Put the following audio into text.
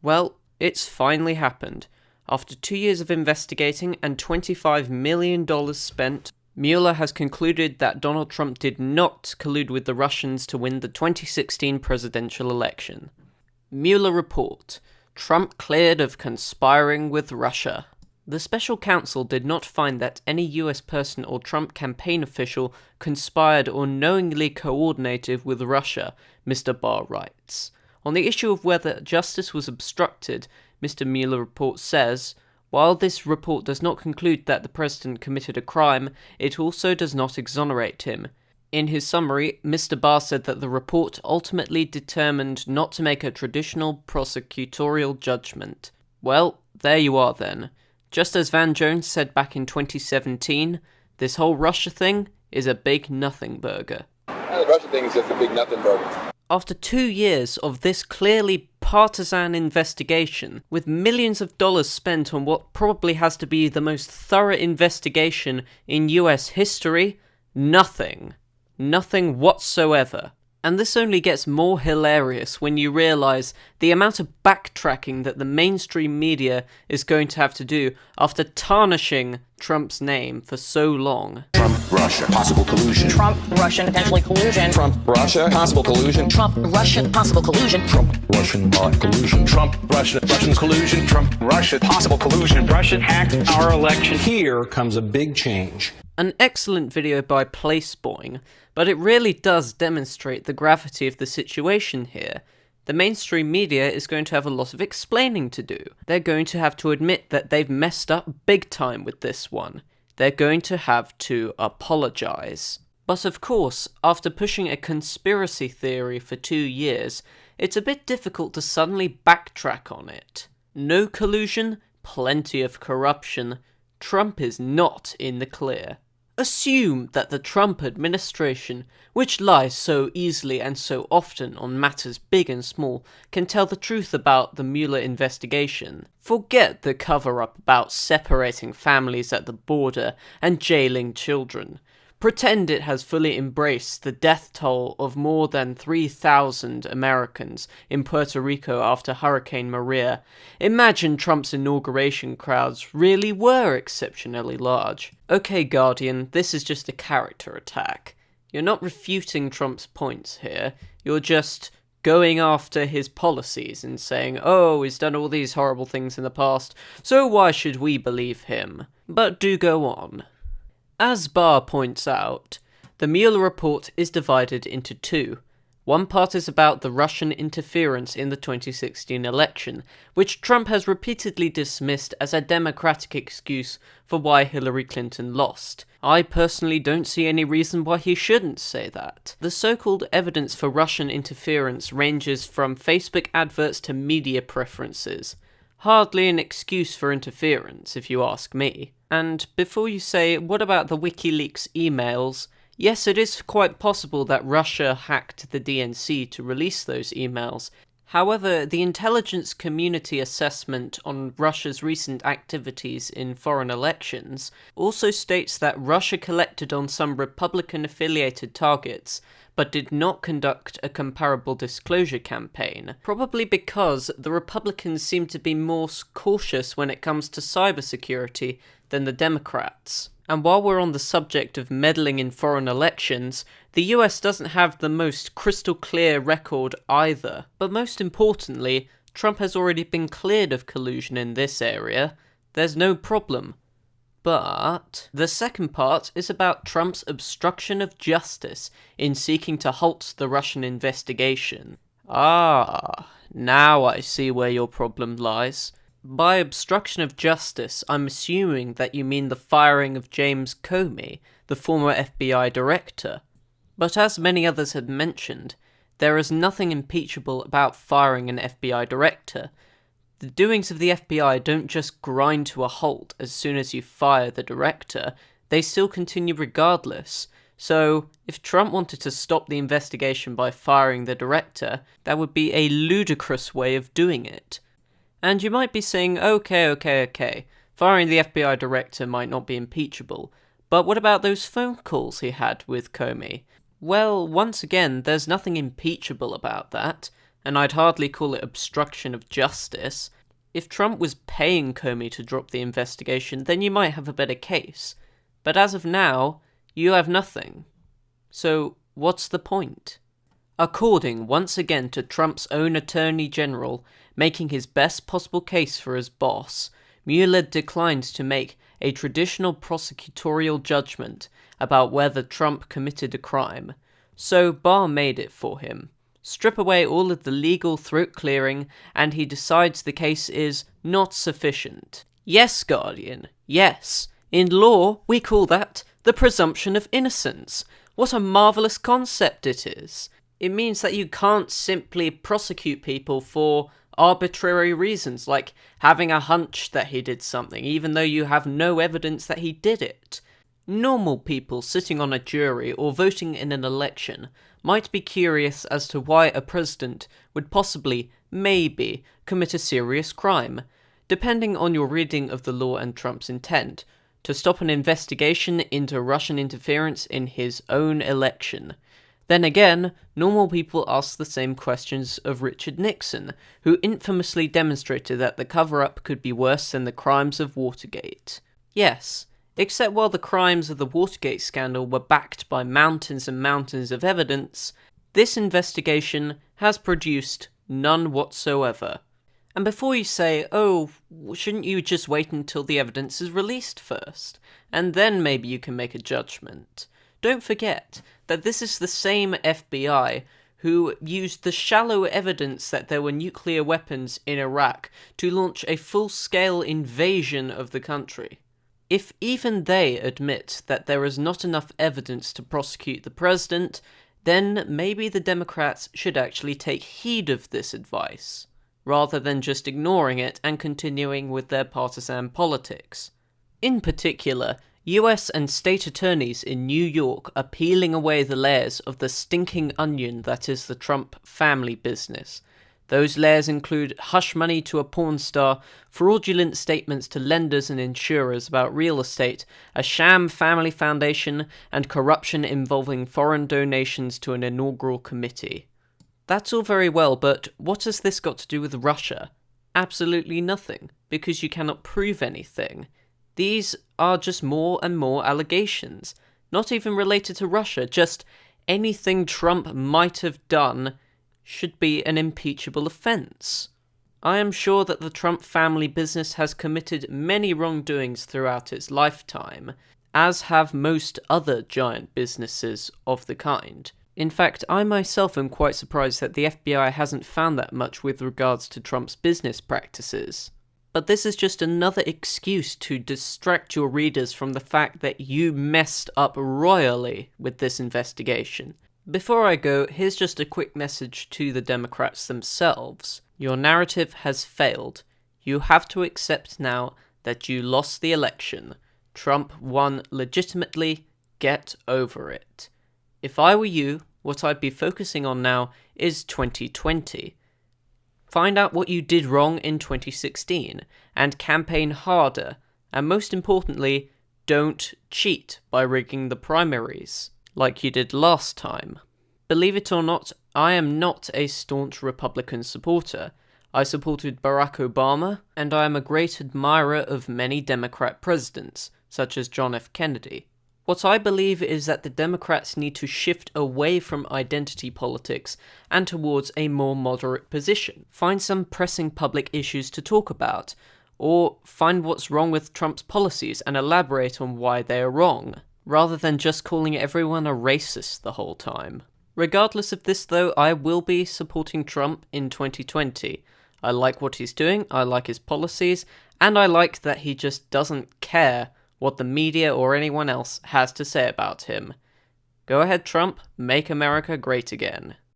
Well, it's finally happened. After 2 years of investigating and $25 million spent, Mueller has concluded that Donald Trump did not collude with the Russians to win the 2016 presidential election. Mueller report: Trump cleared of conspiring with Russia. The special counsel did not find that any US person or Trump campaign official conspired or knowingly coordinated with Russia, Mr. Barr writes. On the issue of whether justice was obstructed, Mr. Mueller report says, while this report does not conclude that the president committed a crime, it also does not exonerate him. In his summary, Mr. Barr said that the report ultimately determined not to make a traditional prosecutorial judgment. Well, there you are then. Just as Van Jones said back in 2017, this whole Russia thing is a big nothing burger. The Russia thing is just a big nothing burger. After 2 years of this clearly partisan investigation, with millions of dollars spent on what probably has to be the most thorough investigation in US history, nothing whatsoever. And this only gets more hilarious when you realise the amount of backtracking that the mainstream media is going to have to do after tarnishing Trump's name for so long. Trump, Russia, possible collusion. Trump, Russian, potentially collusion. Trump, Russia, possible collusion. Trump, Russian, possible collusion. Trump, Russian, collusion. Trump, Russian collusion. Trump, Russia, possible collusion. Russian hacked our election. Here comes a big change. An excellent video by Placeboing, but it really does demonstrate the gravity of the situation here. The mainstream media is going to have a lot of explaining to do. They're going to have to admit that they've messed up big time with this one. They're going to have to apologise. But of course, after pushing a conspiracy theory for 2 years, it's a bit difficult to suddenly backtrack on it. No collusion, plenty of corruption. Trump is not in the clear. Assume that the Trump administration, which lies so easily and so often on matters big and small, can tell the truth about the Mueller investigation. Forget the cover-up about separating families at the border and jailing children. Pretend it has fully embraced the death toll of more than 3,000 Americans in Puerto Rico after Hurricane Maria. Imagine Trump's inauguration crowds really were exceptionally large. Okay, Guardian, this is just a character attack. You're not refuting Trump's points here, you're just going after his policies and saying, oh, he's done all these horrible things in the past, so why should we believe him? But do go on. As Barr points out, the Mueller report is divided into two. One part is about the Russian interference in the 2016 election, which Trump has repeatedly dismissed as a Democratic excuse for why Hillary Clinton lost. I personally don't see any reason why he shouldn't say that. The so-called evidence for Russian interference ranges from Facebook adverts to media preferences. Hardly an excuse for interference, if you ask me. And before you say, what about the WikiLeaks emails? Yes, it is quite possible that Russia hacked the DNC to release those emails. However, the intelligence community assessment on Russia's recent activities in foreign elections also states that Russia collected on some Republican-affiliated targets, but did not conduct a comparable disclosure campaign, probably because the Republicans seem to be more cautious when it comes to cybersecurity than the Democrats. And while we're on the subject of meddling in foreign elections, the US doesn't have the most crystal clear record either. But most importantly, Trump has already been cleared of collusion in this area. There's no problem. But the second part is about Trump's obstruction of justice in seeking to halt the Russian investigation. Ah, now I see where your problem lies. By obstruction of justice, I'm assuming that you mean the firing of James Comey, the former FBI director. But as many others have mentioned, there is nothing impeachable about firing an FBI director. The doings of the FBI don't just grind to a halt as soon as you fire the director, they still continue regardless. So, if Trump wanted to stop the investigation by firing the director, that would be a ludicrous way of doing it. And you might be saying, okay, firing the FBI director might not be impeachable, but what about those phone calls he had with Comey? Well, once again, there's nothing impeachable about that. and I'd hardly call it obstruction of justice. If Trump was paying Comey to drop the investigation, then you might have a better case. But as of now, you have nothing. So, what's the point? According once again to Trump's own Attorney General, making his best possible case for his boss, Mueller declined to make a traditional prosecutorial judgment about whether Trump committed a crime. So Barr made it for him. Strip away all of the legal throat-clearing, and he decides the case is not sufficient. Yes, Guardian, yes. In law, we call that the presumption of innocence. What a marvellous concept it is. It means that you can't simply prosecute people for arbitrary reasons, like having a hunch that he did something, even though you have no evidence that he did it. Normal people sitting on a jury or voting in an election might be curious as to why a president would possibly, maybe, commit a serious crime, depending on your reading of the law and Trump's intent, to stop an investigation into Russian interference in his own election. Then again, normal people ask the same questions of Richard Nixon, who infamously demonstrated that the cover-up could be worse than the crimes of Watergate. Yes, except while the crimes of the Watergate scandal were backed by mountains and mountains of evidence, this investigation has produced none whatsoever. And before you say, oh, shouldn't you just wait until the evidence is released first, and then maybe you can make a judgment? Don't forget that this is the same FBI who used the shallow evidence that there were nuclear weapons in Iraq to launch a full-scale invasion of the country. If even they admit that there is not enough evidence to prosecute the president, then maybe the Democrats should actually take heed of this advice, rather than just ignoring it and continuing with their partisan politics. In particular, US and state attorneys in New York are peeling away the layers of the stinking onion that is the Trump family business. Those layers include hush money to a porn star, fraudulent statements to lenders and insurers about real estate, a sham family foundation, and corruption involving foreign donations to an inaugural committee. That's all very well, but what has this got to do with Russia? Absolutely nothing, because you cannot prove anything. These are just more and more allegations, not even related to Russia, just anything Trump might have done should be an impeachable offence. I am sure that the Trump family business has committed many wrongdoings throughout its lifetime, as have most other giant businesses of the kind. In fact, I myself am quite surprised that the FBI hasn't found that much with regards to Trump's business practices. But this is just another excuse to distract your readers from the fact that you messed up royally with this investigation. Before I go, here's just a quick message to the Democrats themselves. Your narrative has failed. You have to accept now that you lost the election. Trump won legitimately. Get over it. If I were you, what I'd be focusing on now is 2020. Find out what you did wrong in 2016, and campaign harder, and most importantly, don't cheat by rigging the primaries, like you did last time. Believe it or not, I am not a staunch Republican supporter. I supported Barack Obama, and I am a great admirer of many Democrat presidents, such as John F. Kennedy. What I believe is that the Democrats need to shift away from identity politics and towards a more moderate position. Find some pressing public issues to talk about, or find what's wrong with Trump's policies and elaborate on why they are wrong, rather than just calling everyone a racist the whole time. Regardless of this though, I will be supporting Trump in 2020. I like what he's doing, I like his policies, and I like that he just doesn't care what the media or anyone else has to say about him. Go ahead, Trump, make America great again.